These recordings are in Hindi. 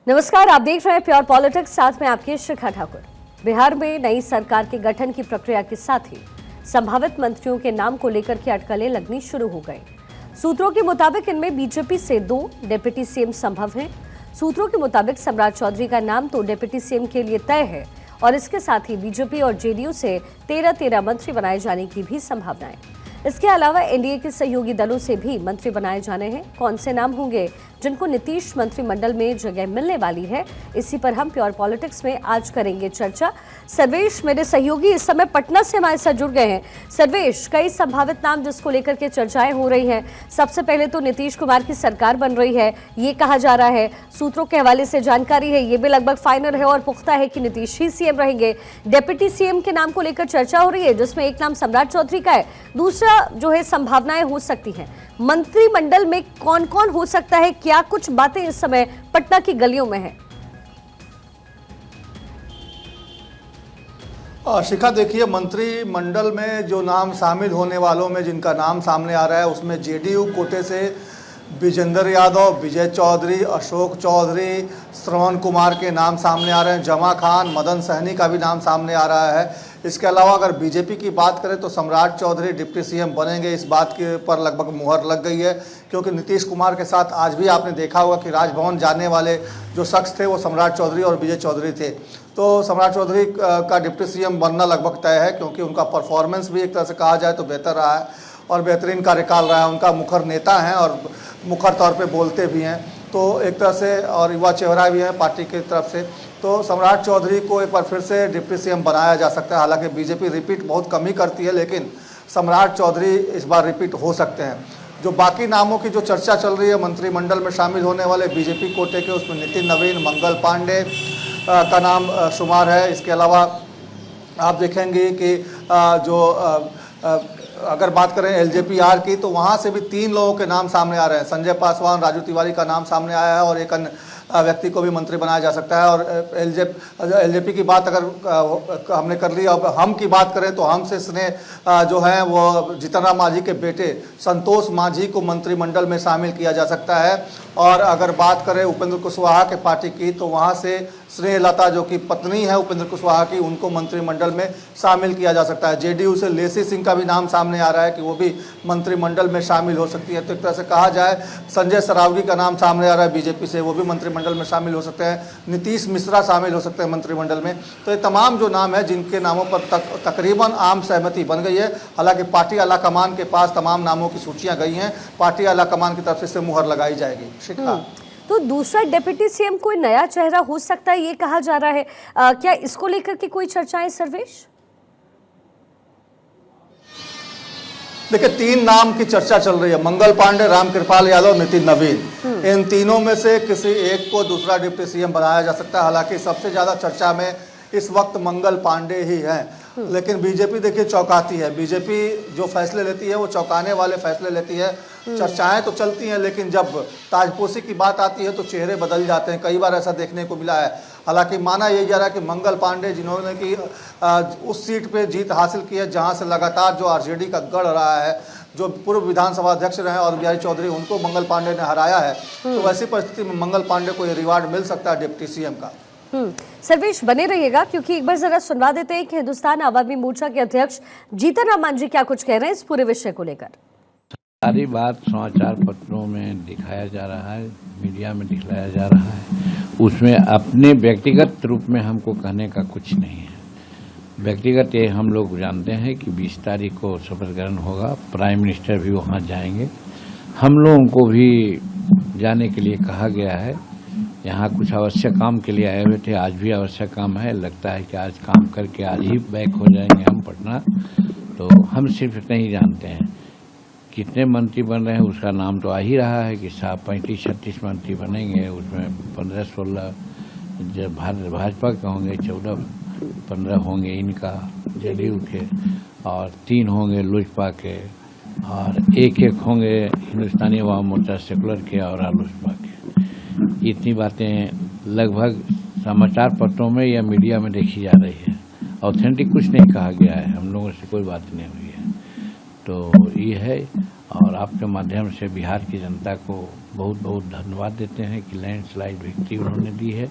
नमस्कार, आप देख रहे हैं प्योर पॉलिटिक्स, साथ में आपकी शिखा ठाकुर। बिहार में नई सरकार के गठन की प्रक्रिया के साथ ही संभावित मंत्रियों के नाम को लेकर के अटकलें लगनी शुरू हो गई। सूत्रों के मुताबिक इनमें बीजेपी से 2 डिप्टी सीएम संभव हैं। सूत्रों के मुताबिक सम्राट चौधरी का नाम तो डिप्टी सीएम के लिए तय है और इसके साथ ही बीजेपी और जेडीयू से 13 मंत्री बनाए जाने की भी संभावना है। इसके अलावा एनडीए के सहयोगी दलों से भी मंत्री बनाए जाने हैं। कौन से नाम होंगे जिनको नीतीश मंत्रिमंडल में जगह मिलने वाली है, इसी पर हम प्योर पॉलिटिक्स में आज करेंगे चर्चा। सर्वेश, मेरे सहयोगी इस समय पटना से हमारे साथ जुड़ गए हैं। सर्वेश, कई संभावित नाम जिसको लेकर के चर्चाएं हो रही हैं। सबसे पहले तो नीतीश कुमार की सरकार बन रही है, ये कहा जा रहा है। सूत्रों के हवाले से जानकारी है, ये भी लगभग फाइनल है और पुख्ता है कि नीतीश ही सीएम रहेंगे। डिप्टी सीएम के नाम को लेकर चर्चा हो रही है, जिसमें एक नाम सम्राट चौधरी का है, दूसरा जो है संभावनाएं हो सकती हैं। मंत्रिमंडल में कौन कौन हो सकता है, क्या कुछ बातें इस समय पटना की गलियों में है? शिखा, देखिए, मंत्रिमंडल में जो नाम शामिल होने वालों में जिनका नाम सामने आ रहा है उसमें जेडीयू कोटे से विजेंद्र यादव, विजय चौधरी, अशोक चौधरी, श्रवण कुमार के नाम सामने आ रहे हैं। जमा खान, मदन सहनी का भी नाम सामने आ रहा है। इसके अलावा अगर बीजेपी की बात करें तो सम्राट चौधरी डिप्टी सीएम बनेंगे, इस बात के पर लगभग मुहर लग गई है, क्योंकि नीतीश कुमार के साथ आज भी आपने देखा होगा कि राजभवन जाने वाले जो शख्स थे वो सम्राट चौधरी और विजय चौधरी थे। तो सम्राट चौधरी का डिप्टी सीएम बनना लगभग तय है, क्योंकि उनका परफॉर्मेंस भी एक तरह से कहा जाए तो बेहतर रहा है और बेहतरीन कार्यकाल रहा है। उनका मुखर नेता हैं और मुखर तौर पे बोलते भी हैं, तो एक तरह से, और युवा चेहरा भी है पार्टी की तरफ से। तो सम्राट चौधरी को एक बार फिर से डिप्टी सीएम बनाया जा सकता है। हालांकि बीजेपी रिपीट बहुत कम ही करती है, लेकिन सम्राट चौधरी इस बार रिपीट हो सकते हैं। जो बाकी नामों की जो चर्चा चल रही है मंत्रिमंडल में शामिल होने वाले बीजेपी कोटे के, उसमें नितिन नवीन, मंगल पांडे का नाम शुमार है। इसके अलावा आप देखेंगे कि अगर बात करें एलजेपी-आर की, तो वहाँ से भी 3 लोगों के नाम सामने आ रहे हैं। संजय पासवान, राजू तिवारी का नाम सामने आया है और एक अन्य व्यक्ति को भी मंत्री बनाया जा सकता है। और एलजेपी की बात अगर हमने कर ली, अब हम की बात करें तो हम से स्नेह जो है वो जीतन राम मांझी के बेटे संतोष मांझी को मंत्रिमंडल में शामिल किया जा सकता है। और अगर बात करें उपेंद्र कुशवाहा के पार्टी की, तो वहाँ से स्नेहलता जो कि पत्नी है उपेंद्र कुशवाहा की, उनको मंत्रिमंडल में शामिल किया जा सकता है। जेडीयू से लेसी सिंह का भी नाम सामने आ रहा है कि वो भी मंत्रिमंडल में शामिल हो सकती है। तो एक तरह से कहा जाए, संजय सरावगी का नाम सामने आ रहा है बीजेपी से, वो भी मंत्रिमंडल में शामिल हो सकते हैं। नीतीश मिश्रा शामिल हो सकते हैं मंत्रिमंडल में। तो ये तमाम जो नाम है जिनके नामों पर तकरीबन आम सहमति बन गई है। हालांकि पार्टी आलाकमान के पास तमाम नामों की सूचियाँ गई हैं, पार्टी आलाकमान की तरफ से मुहर लगाई जाएगी। तो दूसरा डिप्टी सीएम कोई नया चेहरा हो सकता है, ये कहा जा रहा है। क्या इसको लेकर के कोई चर्चाएं, सर्वेश? देखिए, 3 नाम की चर्चा चल रही है, मंगल पांडे, रामकृपाल यादव, नितिन नवीन। इन तीनों में से किसी एक को दूसरा डिप्टी सीएम बनाया जा सकता है। हालांकि सबसे ज़्यादा चर्चा में इस वक्त मंगल पांडे ही हैं। लेकिन बीजेपी देखिए चौंकाती है। बीजेपी जो फैसले लेती है वो चौंकाने वाले फैसले लेती है। चर्चाएं तो चलती हैं, लेकिन जब ताजपोशी की बात आती है तो चेहरे बदल जाते हैं। कई बार ऐसा देखने को मिला है। हालांकि माना यही जा रहा है कि मंगल पांडे, जिन्होंने कि उस सीट पे जीत हासिल की है जहां से लगातार जो आरजेडी का गढ़ रहा है, जो पूर्व विधानसभा अध्यक्ष रहे और बिहारी चौधरी, उनको मंगल पांडे ने हराया है। तो वैसी परिस्थिति में मंगल पांडे को ये रिवार्ड मिल सकता है डिप्टी सीएम का। सर्वेश, बने रहिएगा, क्योंकि एक बार जरा सुनवा देते हैं कि हिंदुस्तान आवामी मोर्चा के अध्यक्ष जीतन राम मांझी क्या कुछ कह रहे हैं इस पूरे विषय को लेकर। सारी बात समाचार पत्रों में दिखाया जा रहा है, मीडिया में दिखलाया जा रहा है, उसमें अपने व्यक्तिगत रूप में हमको कहने का कुछ नहीं है। व्यक्तिगत ये हम लोग जानते हैं कि 20 तारीख को शपथ ग्रहण होगा, प्राइम मिनिस्टर भी वहाँ जाएंगे। हम लोगों को भी जाने के लिए कहा गया है। यहाँ कुछ आवश्यक काम के लिए आए हुए थे, आज भी आवश्यक काम है। लगता है कि आज काम करके आज ही बैक हो जाएंगे हम पटना। तो हम सिर्फ इतना ही जानते हैं कितने मंत्री बन रहे हैं, उसका नाम तो आ ही रहा है कि 35-36 मंत्री बनेंगे। उसमें 15-16 जब भाजपा के होंगे, 14-15 होंगे इनका जेडीयू के, और 3 होंगे लोजपा के, और 1-1 होंगे हिंदुस्तानी आवाम मोर्चा सेकुलर के और रालोसपा के। इतनी बातें लगभग समाचार पत्रों में या मीडिया में देखी जा रही है। ऑथेंटिक कुछ नहीं कहा गया है, हम लोगों से कोई बात नहीं हुई है। तो ये है। और आपके माध्यम से बिहार की जनता को बहुत बहुत धन्यवाद देते हैं कि लैंडस्लाइड विक्ट्री उन्होंने दी है।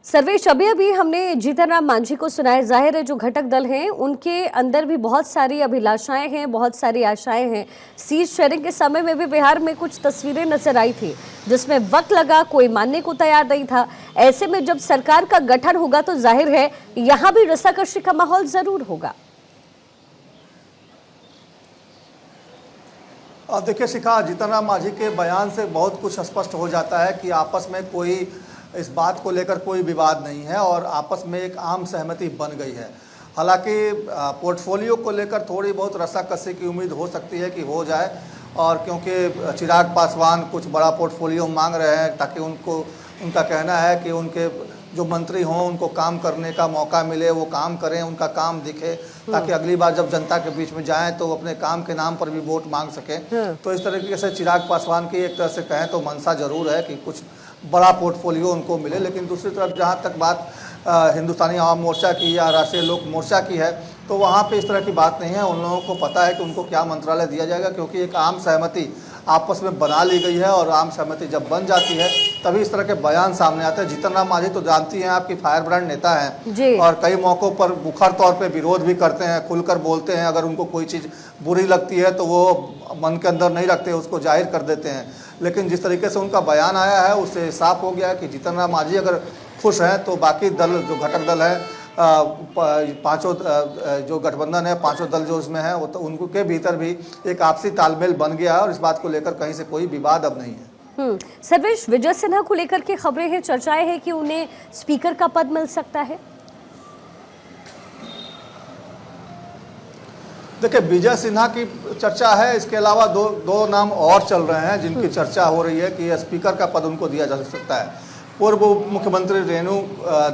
सर्वेश, अभी हमने जीतन राम मांझी को सुनाया। जाहिर है जो घटक दल हैं उनके अंदर भी बहुत सारी अभिलाषाएं हैं, बहुत सारी आशाएं हैं। सीट शेयरिंग के समय में भी बिहार में कुछ तस्वीरें नजर आई थी जिसमें वक्त लगा, कोई मानने को तैयार नहीं था। ऐसे में जब सरकार का गठन होगा तो जाहिर है यहाँ भी रस्साकशी का माहौल जरूर होगा। देखिए शिखा, जीतन राम मांझी के बयान से बहुत कुछ स्पष्ट हो जाता है कि आपस में कोई इस बात को लेकर कोई विवाद नहीं है और आपस में एक आम सहमति बन गई है। हालांकि पोर्टफोलियो को लेकर थोड़ी बहुत रस्साकशी की उम्मीद हो सकती है कि हो जाए, और क्योंकि चिराग पासवान कुछ बड़ा पोर्टफोलियो मांग रहे हैं ताकि उनका कहना है कि उनके जो मंत्री हों उनको काम करने का मौका मिले, वो काम करें, उनका काम दिखे, ताकि अगली बार जब जनता के बीच में जाएं तो अपने काम के नाम पर भी वोट मांग सकें। तो इस तरीके से चिराग पासवान की एक तरह से कहें तो मंशा जरूर है कि कुछ बड़ा पोर्टफोलियो उनको मिले। लेकिन दूसरी तरफ जहाँ तक बात हिंदुस्तानी आवाम मोर्चा की या राष्ट्रीय लोक मोर्चा की है तो वहाँ पे इस तरह की बात नहीं है। उन लोगों को पता है कि उनको क्या मंत्रालय दिया जाएगा, क्योंकि एक आम सहमति आपस में बना ली गई है और आम सहमति जब बन जाती है तभी इस तरह के बयान सामने आते हैं। जीतन राम मांझी तो जानती हैं आपकी फायर ब्रांड नेता हैं और कई मौक़ों पर मुखर तौर पे विरोध भी करते हैं, खुलकर बोलते हैं। अगर उनको कोई चीज़ बुरी लगती है तो वो मन के अंदर नहीं रखते, उसको जाहिर कर देते हैं। लेकिन जिस तरीके से उनका बयान आया है उससे साफ हो गया है कि जीतन राम मांझी अगर खुश हैं तो बाकी दल जो घटक दल है पांचों जो गठबंधन है, पांचों दल जो उसमें है, वो तो उनके भीतर भी एक आपसी तालमेल बन गया है और इस बात को लेकर कहीं से कोई विवाद अब नहीं है। सर्वेश, विजय सिन्हा को लेकर के खबरें हैं, चर्चाएं हैं कि उन्हें स्पीकर का पद मिल सकता है। देखिए, विजय सिन्हा की चर्चा है, इसके अलावा दो नाम और चल रहे हैं जिनकी चर्चा हो रही है कि स्पीकर का पद उनको दिया जा सकता है। पूर्व मुख्यमंत्री रेणु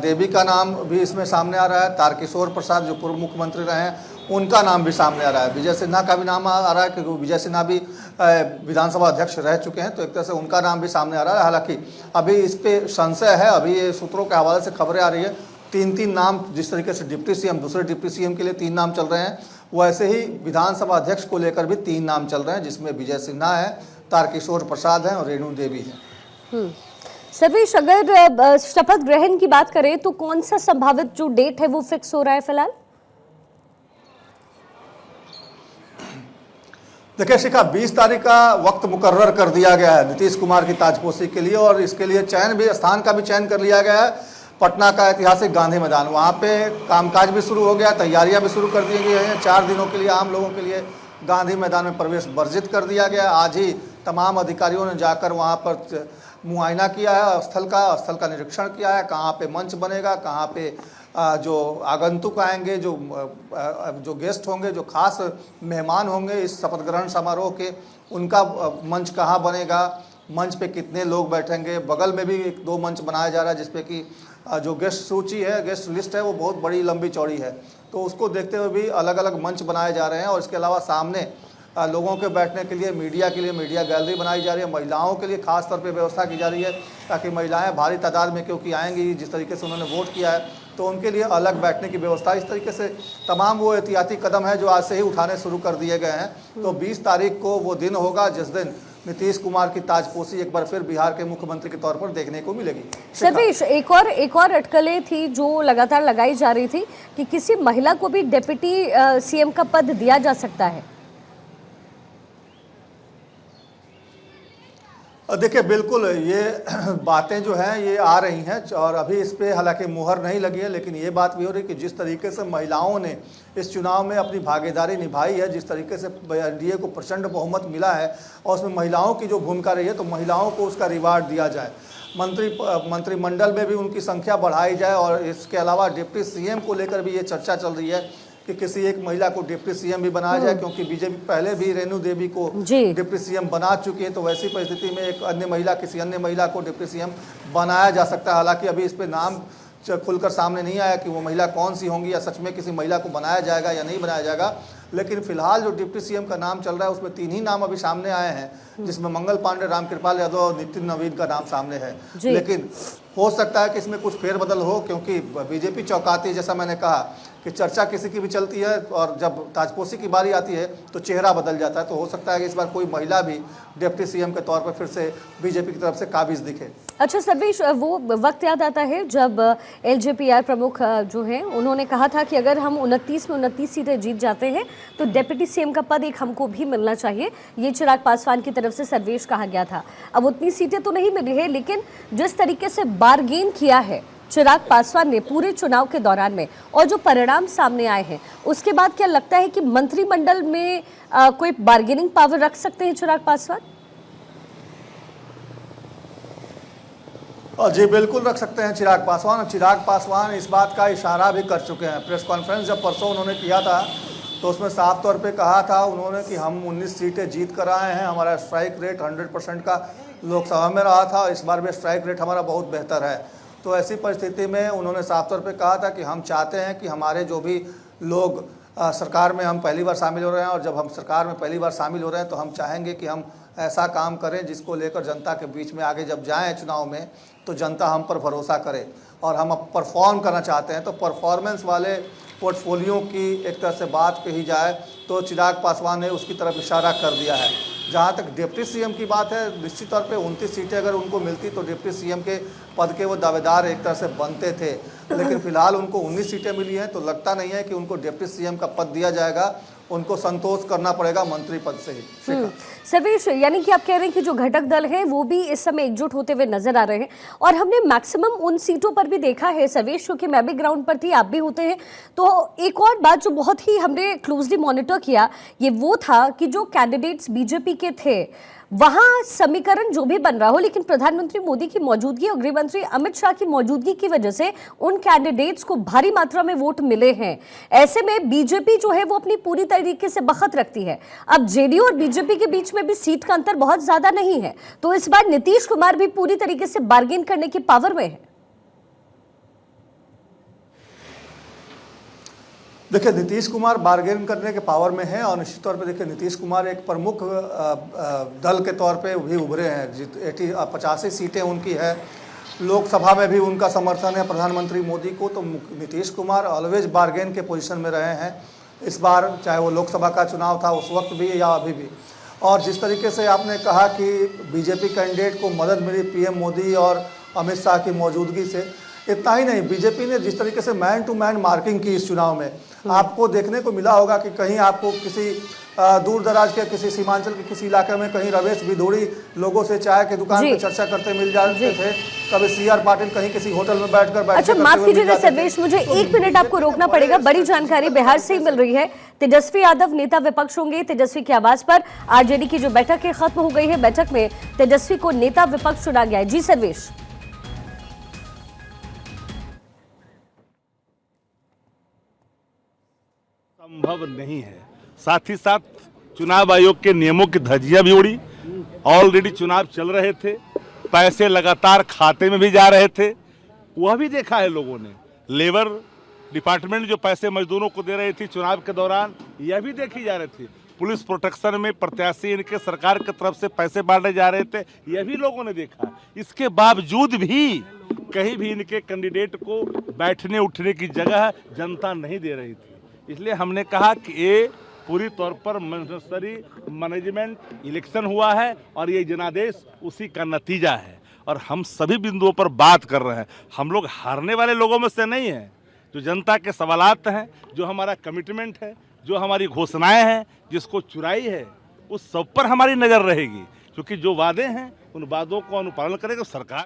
देवी का नाम भी इसमें सामने आ रहा है। तारकिशोर प्रसाद जो पूर्व मुख्यमंत्री रहे हैं उनका नाम भी सामने आ रहा है। विजय सिन्हा का भी नाम आ रहा है क्योंकि विजय सिन्हा भी विधानसभा अध्यक्ष रह चुके हैं, तो एक तरह से उनका नाम भी सामने आ रहा है। हालांकि अभी इस पर संशय है, अभी ये सूत्रों के हवाले से खबरें आ रही है 3 नाम, जिस तरीके से डिप्टी सीएम, दूसरे डिप्टी सीएम के लिए 3 नाम चल रहे हैं, वैसे ही विधानसभा अध्यक्ष को लेकर भी 3 नाम चल रहे हैं, जिसमें विजय सिन्हा है, तारकिशोर प्रसाद हैं और रेणु देवी है। सर्वेश, अगर शपथ ग्रहण की बात करें तो कौन सा संभावित जो डेट है वो फिक्स हो रहा है फिलहाल? देखिए शिखा, 20 तारीख का वक्त मुकर्रर कर दिया गया है नीतीश कुमार की ताजपोशी के लिए और इसके लिए स्थान का भी चयन कर लिया गया है। पटना का ऐतिहासिक गांधी मैदान, वहाँ पे कामकाज भी शुरू हो गया, तैयारियां भी शुरू कर दी गई हैं। 4 दिनों के लिए आम लोगों के लिए गांधी मैदान में प्रवेश वर्जित कर दिया गया। आज ही तमाम अधिकारियों ने जाकर वहाँ पर मुआयना किया है, स्थल का निरीक्षण किया है, कहाँ पे मंच बनेगा, कहाँ पे जो आगंतुक आएंगे, जो गेस्ट होंगे, जो खास मेहमान होंगे इस शपथ ग्रहण समारोह के, उनका मंच कहाँ बनेगा, मंच पे कितने लोग बैठेंगे। बगल में भी 2 मंच बनाया जा रहा है जिसपे कि जो गेस्ट सूची है, गेस्ट लिस्ट है, वो बहुत बड़ी लंबी चौड़ी है, तो उसको देखते हुए भी अलग अलग मंच बनाए जा रहे हैं। और इसके अलावा सामने लोगों के बैठने के लिए मीडिया गैलरी बनाई जा रही है। महिलाओं के लिए खास तौर पे व्यवस्था की जा रही है ताकि महिलाएं भारी तादाद में क्योंकि आएंगी, जिस तरीके से उन्होंने वोट किया है, तो उनके लिए अलग बैठने की व्यवस्था। इस तरीके से तमाम वो एहतियाती कदम है जो आज से ही उठाने शुरू कर दिए गए हैं। तो 20 तारीख को वो दिन होगा जिस दिन नीतीश कुमार की ताजपोशी एक बार फिर बिहार के मुख्यमंत्री के तौर पर देखने को मिलेगी। सर्वेश, एक और अटकलें थी जो लगातार लगाई जा रही थी कि किसी महिला को भी डिप्टी सीएम का पद दिया जा सकता है। देखिए, बिल्कुल ये बातें जो हैं ये आ रही हैं और अभी इस पे हालांकि मुहर नहीं लगी है, लेकिन ये बात भी हो रही है कि जिस तरीके से महिलाओं ने इस चुनाव में अपनी भागीदारी निभाई है, जिस तरीके से एनडीए को प्रचंड बहुमत मिला है और उसमें महिलाओं की जो भूमिका रही है, तो महिलाओं को उसका रिवार्ड दिया जाए, मंत्रिमंडल में भी उनकी संख्या बढ़ाई जाए। और इसके अलावा डिप्टी सीएम को लेकर भी ये चर्चा चल रही है कि किसी एक महिला को डिप्टी सीएम भी बनाया जाए, क्योंकि बीजेपी पहले भी रेणु देवी को डिप्टी सीएम बना चुकी है, तो वैसी परिस्थिति में एक अन्य महिला, किसी अन्य महिला को डिप्टी सीएम बनाया जा सकता है। हालांकि अभी इस पे नाम खुलकर सामने नहीं आया कि वो महिला कौन सी होंगी या सच में किसी महिला को बनाया जाएगा या नहीं बनाया जाएगा, लेकिन फिलहाल जो डिप्टी सीएम का नाम चल रहा है उसमें 3 ही नाम अभी सामने आए हैं, जिसमें मंगल पांडे, रामकृपाल यादव और नितिन नवीन का नाम सामने है। लेकिन हो सकता है कि इसमें कुछ फेरबदल हो, क्योंकि बीजेपी चौंकाती है, जैसा मैंने कहा कि चर्चा किसी की भी चलती है और जब ताजपोशी की बारी आती है तो चेहरा बदल जाता है। तो हो सकता है कि इस बार कोई महिला भी डिप्टी सीएम के तौर पर फिर से बीजेपी की तरफ से काबिज दिखे। अच्छा सर्वेश, वो वक्त याद आता है जब एलजेपीआर प्रमुख जो हैं उन्होंने कहा था कि अगर हम 29 में 29 सीटें जीत जाते हैं तो डिप्टी सीएम का पद एक हमको भी मिलना चाहिए। ये चिराग पासवान की तरफ से सर्वेश कहा गया था। अब उतनी सीटें तो नहीं मिली है, लेकिन जिस तरीके से बार्गेन किया है चिराग पासवान ने पूरे चुनाव के दौरान में और जो परिणाम सामने आए हैं उसके बाद क्या लगता है कि मंत्रिमंडल में कोई बार्गेनिंग पावर रख सकते हैं चिराग पासवान? जी बिल्कुल रख सकते हैं चिराग पासवान। चिराग पासवान इस बात का इशारा भी कर चुके हैं। प्रेस कॉन्फ्रेंस जब परसों उन्होंने किया था तो उसमें साफ तौर पे कहा था उन्होंने कि हम 19 सीटें जीत कर आए हैं, हमारा स्ट्राइक रेट 100% का लोकसभा में रहा था, इस बार भी स्ट्राइक रेट हमारा बहुत बेहतर है। तो ऐसी परिस्थिति में उन्होंने साफ तौर पे कहा था कि हम चाहते हैं कि हमारे जो भी लोग सरकार में हम पहली बार शामिल हो रहे हैं, और जब हम सरकार में पहली बार शामिल हो रहे हैं तो हम चाहेंगे कि हम ऐसा काम करें जिसको लेकर जनता के बीच में आगे जब जाएं चुनाव में तो जनता हम पर भरोसा करे, और हम अब परफॉर्म करना चाहते हैं। तो परफॉर्मेंस वाले पोर्टफोलियो की एक तरह से बात कही जाए तो चिराग पासवान ने उसकी तरफ इशारा कर दिया है। जहाँ तक डिप्टी सीएम की बात है, निश्चित तौर पे 29 सीटें अगर उनको मिलती तो डिप्टी सीएम के पद के वो दावेदार एक तरह से बनते थे, लेकिन फिलहाल उनको 19 सीटें मिली हैं तो लगता नहीं है कि उनको डिप्टी सीएम का पद दिया जाएगा। उनको संतोष करना पड़ेगा मंत्री पद से ही। सर्वेश, यानी कि आप कह रहे हैं कि जो घटक दल हैं वो भी इस समय एकजुट होते हुए नजर आ रहे हैं, और हमने मैक्सिमम उन सीटों पर भी देखा है सर्वेश, क्योंकि मैं भी ग्राउंड पर थी, आप भी होते हैं। तो एक और बात जो बहुत ही हमने क्लोजली मॉनिटर किया ये वो था कि जो कैंडिडेट्स बीजेपी के थे वहां समीकरण जो भी बन रहा हो, लेकिन प्रधानमंत्री मोदी की मौजूदगी और गृह मंत्री अमित शाह की मौजूदगी की वजह से उन कैंडिडेट्स को भारी मात्रा में वोट मिले हैं। ऐसे में बीजेपी जो है वो अपनी पूरी तरीके से बखत रखती है। अब जेडीयू और बीजेपी के बीच में भी सीट का अंतर बहुत ज्यादा नहीं है, तो इस बार नीतीश कुमार भी पूरी तरीके से बार्गेन करने की पावर में है। देखिए नीतीश कुमार बार्गेन करने के पावर में है, और निश्चित तौर पे देखिए नीतीश कुमार एक प्रमुख दल के तौर पे भी उभरे हैं। 85 सीटें उनकी है, लोकसभा में भी उनका समर्थन है प्रधानमंत्री मोदी को। तो नीतीश कुमार ऑलवेज बार्गेन के पोजीशन में रहे हैं इस बार, चाहे वो लोकसभा का चुनाव था उस वक्त भी या अभी भी। और जिस तरीके से आपने कहा कि बीजेपी कैंडिडेट को मदद मिली पीएम मोदी और अमित शाह की मौजूदगी से, इतना ही नहीं, बीजेपी ने जिस तरीके से मैन टू मैन मार्किंग की इस चुनाव में, आपको देखने को मिला होगा कि कहीं आपको किसी दूर दराज के किसी सीमांचल के किसी इलाके में कहीं रमेश भिदोड़ी लोगों से चाय की दुकान पर चर्चा करते मिल जाते थे, कभी सीआर पाटिल कहीं किसी होटल में बैठकर अच्छा माफ कीजिएगा सर्वेश, मुझे 1 मिनट आपको रोकना पड़ेगा। बड़ी जानकारी बिहार से ही मिल रही है। तेजस्वी यादव नेता विपक्ष होंगे। तेजस्वी की आवाज पर आरजेडी की जो बैठक है खत्म हो गई है। बैठक में तेजस्वी को नेता विपक्ष चुना गया है। जी सर्वेश। संभव नहीं है। साथ ही साथ चुनाव आयोग के नियमों की धज्जियां भी उड़ी। ऑलरेडी चुनाव चल रहे थे, पैसे लगातार खाते में भी जा रहे थे, वह भी देखा है लोगों ने। लेबर डिपार्टमेंट जो पैसे मजदूरों को दे रही थी चुनाव के दौरान, यह भी देखी जा रही थी। पुलिस प्रोटेक्शन में प्रत्याशी इनके सरकार की तरफ से पैसे बांटे जा रहे थे, यह भी लोगों ने देखा। इसके बावजूद भी कहीं भी इनके कैंडिडेट को बैठने उठने की जगह जनता नहीं दे रही थी। इसलिए हमने कहा कि ये पूरी तौर पर मनसरी मैनेजमेंट इलेक्शन हुआ है और ये जनादेश उसी का नतीजा है। और हम सभी बिंदुओं पर बात कर रहे हैं। हम लोग हारने वाले लोगों में से नहीं हैं। जो जनता के सवालात हैं, जो हमारा कमिटमेंट है, जो हमारी घोषणाएं हैं, जिसको चुराई है, उस सब पर हमारी नज़र रहेगी, क्योंकि जो वादे हैं उन वादों को अनुपालन करेगी सरकार।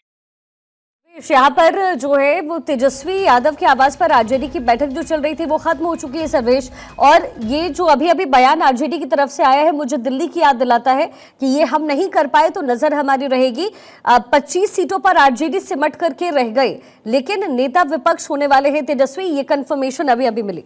यहाँ पर जो है वो तेजस्वी यादव के आवाज पर आरजेडी की बैठक जो चल रही थी वो खत्म हो चुकी है सर्वेश, और ये जो अभी अभी बयान आरजेडी की तरफ से आया है मुझे दिल्ली की याद दिलाता है कि ये हम नहीं कर पाए तो नजर हमारी रहेगी। 25 सीटों पर आरजेडी सिमट करके रह गए, लेकिन नेता विपक्ष होने वाले हैं तेजस्वी, ये कंफर्मेशन अभी अभी मिली।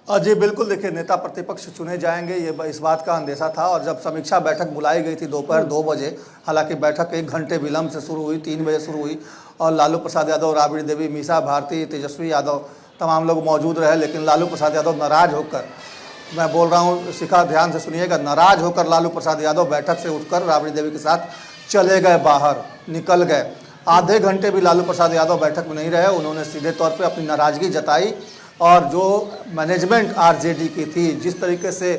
जी बिल्कुल, देखिए नेता प्रतिपक्ष चुने जाएंगे ये इस बात का अंदेशा था। और जब समीक्षा बैठक बुलाई गई थी दोपहर 2 बजे, हालांकि बैठक 1 घंटे विलंब से शुरू हुई, 3 बजे शुरू हुई, और लालू प्रसाद यादव, राबड़ी देवी, मीसा भारती, तेजस्वी यादव तमाम लोग मौजूद रहे। लेकिन लालू प्रसाद यादव नाराज होकर, मैं बोल रहा हूँ शिखा ध्यान से सुनिएगा, नाराज होकर लालू प्रसाद यादव बैठक से उठकर राबड़ी देवी के साथ चले गए बाहर, निकल गए। आधे घंटे भी लालू प्रसाद यादव बैठक में नहीं रहे। उन्होंने सीधे तौर पे अपनी नाराज़गी जताई और जो मैनेजमेंट आरजेडी की थी, जिस तरीके से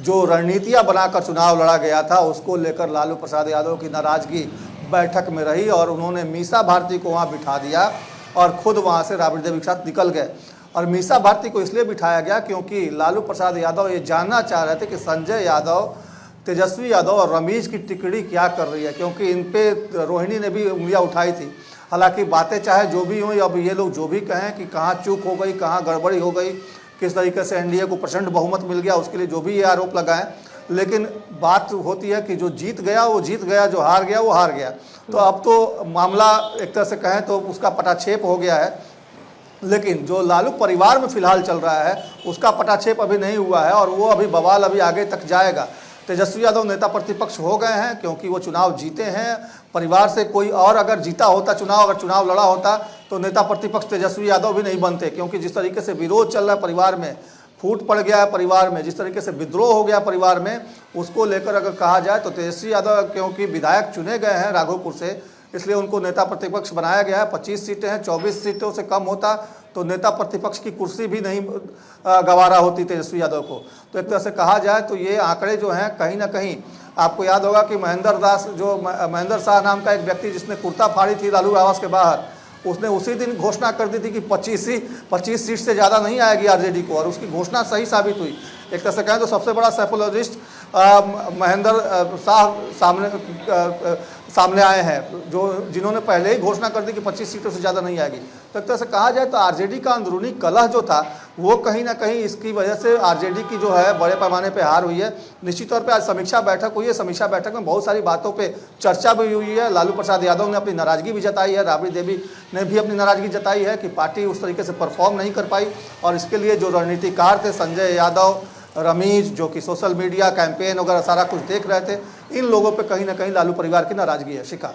जो रणनीतियाँ बनाकर चुनाव लड़ा गया था, उसको लेकर लालू प्रसाद यादव की नाराज़गी बैठक में रही और उन्होंने मीसा भारती को वहाँ बिठा दिया और खुद वहाँ से राबड़ी देवी के साथ निकल गए। और मीसा भारती को इसलिए बिठाया गया क्योंकि लालू प्रसाद यादव ये जानना चाह रहे थे कि संजय यादव, तेजस्वी यादव और रमीज की टिकड़ी क्या कर रही है, क्योंकि इन पे रोहिणी ने भी उंगलियां उठाई थी। हालांकि बातें चाहे जो भी हों, अब ये लोग जो भी कहें कि कहाँ चूक हो गई, कहाँ गड़बड़ी हो गई, किस तरीके से एनडीए को प्रचंड बहुमत मिल गया, उसके लिए जो भी ये आरोप लगाएं, लेकिन बात होती है कि जो जीत गया वो जीत गया, जो हार गया वो हार गया। तो अब तो मामला एक तरह से कहें तो उसका पटाक्षेप हो गया है, लेकिन जो लालू परिवार में फिलहाल चल रहा है उसका पटाक्षेप अभी नहीं हुआ है और वो अभी बवाल अभी आगे तक जाएगा। तेजस्वी यादव नेता प्रतिपक्ष हो गए हैं क्योंकि वो चुनाव जीते हैं। परिवार से कोई और अगर जीता होता चुनाव, अगर चुनाव लड़ा होता तो नेता प्रतिपक्ष तेजस्वी यादव भी नहीं बनते, क्योंकि जिस तरीके से विरोध चल रहा है परिवार में, फूट पड़ गया है परिवार में, जिस तरीके से विद्रोह हो गया परिवार में, उसको लेकर अगर कहा जाए तो तेजस्वी यादव क्योंकि विधायक चुने गए हैं राघोपुर से, इसलिए उनको नेता प्रतिपक्ष बनाया गया है। 25 सीटें हैं, 24 सीटों से कम होता तो नेता प्रतिपक्ष की कुर्सी भी नहीं गवारा होती तेजस्वी यादव को। तो एक तरह से कहा जाए तो ये आंकड़े जो हैं कहीं ना कहीं, आपको याद होगा कि महेंद्र शाह नाम का एक व्यक्ति जिसने कुर्ता फाड़ी थी लालू आवास के बाहर, उसने उसी दिन घोषणा कर दी थी कि 25 सीट से ज़्यादा नहीं आएगी आरजेडी को, और उसकी घोषणा सही साबित हुई। एक तरह से कहें तो सबसे बड़ा साइकोलॉजिस्ट महेंद्र शाह सामने आए हैं, जिन्होंने पहले ही घोषणा कर दी कि 25 सीटों से ज़्यादा नहीं आएगी। तो एक तरह से कहा जाए तो आरजेडी का अंदरूनी कलह जो था वो कहीं ना कहीं इसकी वजह से आरजेडी की जो है बड़े पैमाने पे हार हुई है। निश्चित तौर पे आज समीक्षा बैठक हुई है, समीक्षा बैठक में बहुत सारी बातों पे चर्चा भी हुई है। लालू प्रसाद यादव ने अपनी नाराज़गी भी जताई है, राबड़ी देवी ने भी अपनी नाराज़गी जताई है कि पार्टी उस तरीके से परफॉर्म नहीं कर पाई, और इसके लिए जो रणनीतिकार थे संजय यादव, रमीज, जो कि सोशल मीडिया कैंपेन वगैरह सारा कुछ देख रहे थे, इन लोगों पे कहीं ना कहीं लालू परिवार की नाराजगी है। शिखा,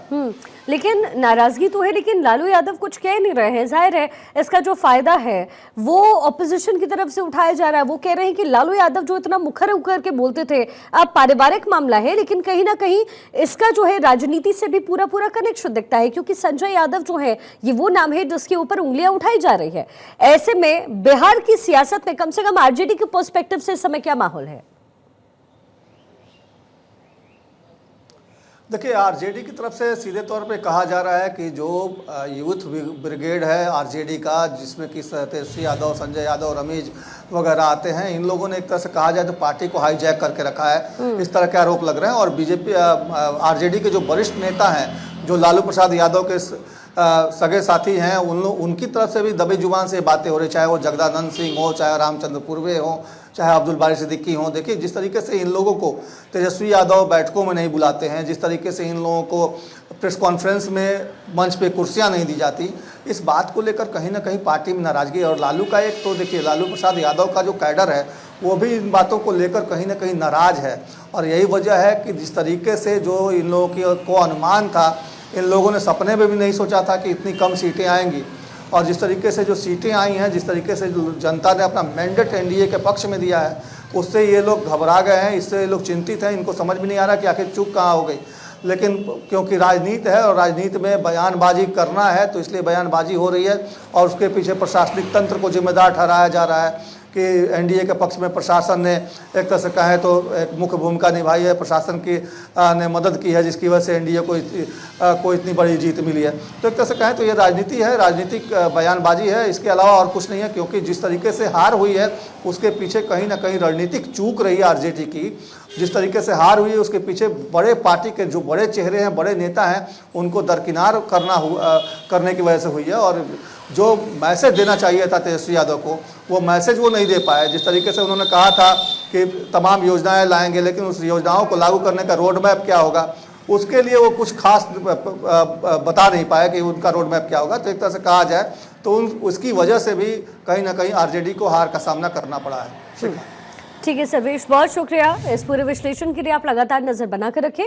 लेकिन नाराजगी तो है, लेकिन लालू यादव कुछ कह नहीं रहे हैं। जाहिर है इसका जो फायदा है वो ऑपोजिशन की तरफ से उठाया जा रहा है। वो कह रहे हैं कि लालू यादव जो इतना मुखर उखर के बोलते थे, अब पारिवारिक मामला है, लेकिन कहीं ना कहीं इसका जो है राजनीति से भी पूरा पूरा कनेक्शन दिखता है, क्योंकि संजय यादव जो है ये वो नाम है जिसके ऊपर उंगलियां उठाई जा रही है। ऐसे में बिहार की सियासत में कम से कम आरजेडी के पर्सपेक्टिव से इस समय क्या माहौल है? देखिए, आरजेडी की तरफ से सीधे तौर पे कहा जा रहा है कि जो यूथ ब्रिगेड है आरजेडी का, जिसमें कि तेजस्वी यादव, संजय यादव, रमीज वगैरह आते हैं, इन लोगों ने एक तरह से कहा जाए तो पार्टी को हाईजैक करके रखा है, इस तरह के आरोप लग रहे हैं। और बीजेपी आरजेडी के जो वरिष्ठ नेता हैं, जो लालू प्रसाद यादव के सगे साथी हैं, उनकी तरफ से भी दबी जुबान से बातें हो रही, चाहे वो जगदानंद सिंह हो, चाहे रामचंद्र पूर्वे हो, चाहे अब्दुल बारी सिद्दीकी हो। देखिए, जिस तरीके से इन लोगों को तेजस्वी यादव बैठकों में नहीं बुलाते हैं, जिस तरीके से इन लोगों को प्रेस कॉन्फ्रेंस में मंच पे कुर्सियां नहीं दी जाती, इस बात को लेकर कहीं ना कहीं पार्टी में नाराजगी। और लालू का एक तो देखिए, लालू प्रसाद यादव का जो कैडर है वो भी इन बातों को लेकर कहीं ना कहीं नाराज है, और यही वजह है कि जिस तरीके से जो इन लोगों को अनुमान था, इन लोगों ने सपने में भी नहीं सोचा था कि इतनी कम सीटें आएंगी, और जिस तरीके से जो सीटें आई हैं, जिस तरीके से जनता ने अपना मैंडेट एनडीए के पक्ष में दिया है, उससे ये लोग घबरा गए हैं, इससे ये लोग चिंतित हैं। इनको समझ में नहीं आ रहा कि आखिर चूक कहाँ हो गई, लेकिन क्योंकि राजनीति है और राजनीति में बयानबाजी करना है, तो इसलिए बयानबाजी हो रही है, और उसके पीछे प्रशासनिक तंत्र को जिम्मेदार ठहराया जा रहा है कि एनडीए के पक्ष में प्रशासन ने एक तरह से कहें तो एक मुख्य भूमिका निभाई है, प्रशासन की ने मदद की है, जिसकी वजह से एनडीए को इतनी बड़ी जीत मिली है। तो एक तरह से कहें तो ये राजनीति है, राजनीतिक बयानबाजी है, इसके अलावा और कुछ नहीं है। क्योंकि जिस तरीके से हार हुई है उसके पीछे कहीं ना कहीं रणनीतिक चूक रही है आरजेडी की। जिस तरीके से हार हुई है उसके पीछे बड़े पार्टी के जो बड़े चेहरे हैं, बड़े नेता हैं, उनको दरकिनार करने की वजह से हुई है। और जो मैसेज देना चाहिए था तेजस्वी यादव को, वो मैसेज वो नहीं दे पाए। जिस तरीके से उन्होंने कहा था कि तमाम योजनाएं लाएंगे, लेकिन उस योजनाओं को लागू करने का रोड मैप क्या होगा, उसके लिए वो कुछ खास बता नहीं पाया कि उनका रोड मैप क्या होगा। तो एक तरह से कहा जाए तो उसकी वजह से भी कहीं ना कहीं आरजेडी को हार का सामना करना पड़ा है। ठीक है सर्वेश, बहुत शुक्रिया इस पूरे विश्लेषण के लिए। आप लगातार नजर बनाकर रखें।